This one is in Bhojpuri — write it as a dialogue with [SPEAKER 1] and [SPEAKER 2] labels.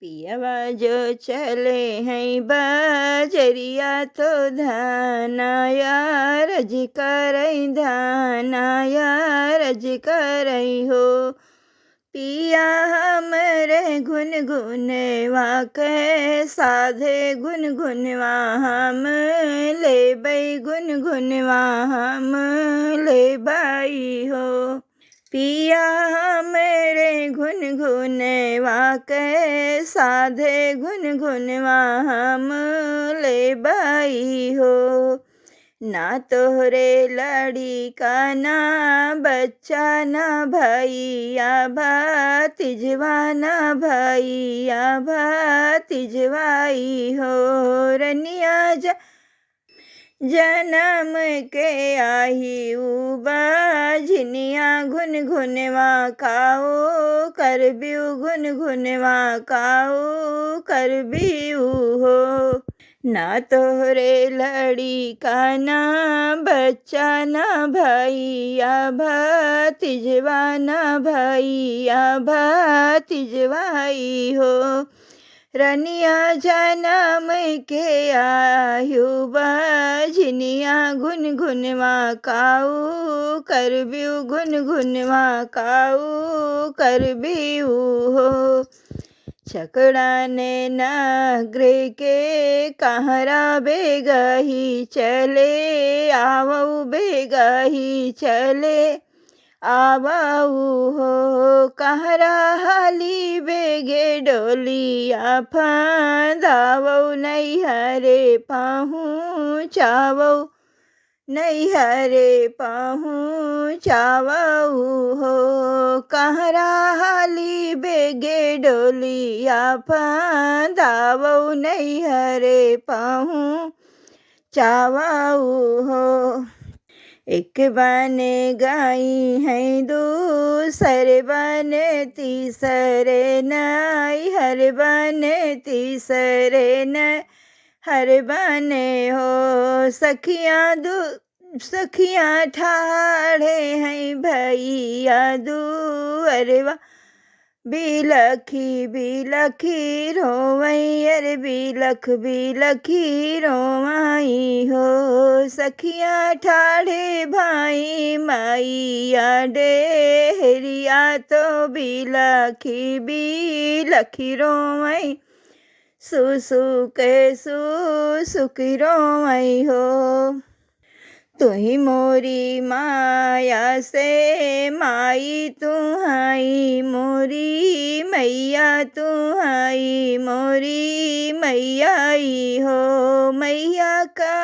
[SPEAKER 1] पियवा जो चले हैं बजरिया तो धानाया रज करई धानाया रज करई हो। पिया हमरे गुन गुनवा के साधे गुन गुनवा हम ले बई गुन गुनवा हम ले बाई हो। पिया मेरे गुन गुनवा के साधे गुन गुनवा हम ले बाई हो। ना तोहरे लड़ी का ना बच्चा ना भैया भतीजवा ना भैया भतीजवाई हो। रनिया जनम के आही बाझनिया गुन गुनवा काओ कर बिऊ गुन गुनवा काओ कर बिऊ हो। ना तोहरे लड़ी का ना बच्चा ना भैया भतीजवा ना भैया भतीजवाई हो। रनिया जनम के आयु बाझनिया गुन गुनवा काऊ कर बिऊ गुन गुनवा काऊ कर बिऊ हो। छकड़ा ने नागरे के कहरा बेगही चले आवऊ बेगही चले आवऊ हो। कहरा हाली बेगे डोलिया फांदावऊ नैहरे पहुँचावऊ नैहरे पहुँचावऊ हो। कहरा हाली बेगे डोलिया फांदावऊ नैहरे पहुँचावऊ हो। एक बने गाई है दूसरे बने तीसरे नई हर बने तीसरे न हर बने हो। सखियाँ ठाढ़े हैं भैया दुअरवा बिलखी बिलखी रोवई अरे बिलख बिलखी रोवाई हो। सखियाँ ठाढ़े भाई माइया डेहरिया तो बिलखी बिलखी रोवई सुसुकी रोवई हो। तुही मोरी माया से माई तुहाई मोरी मैया तुहाई मोरी मैयाई हो। मैया का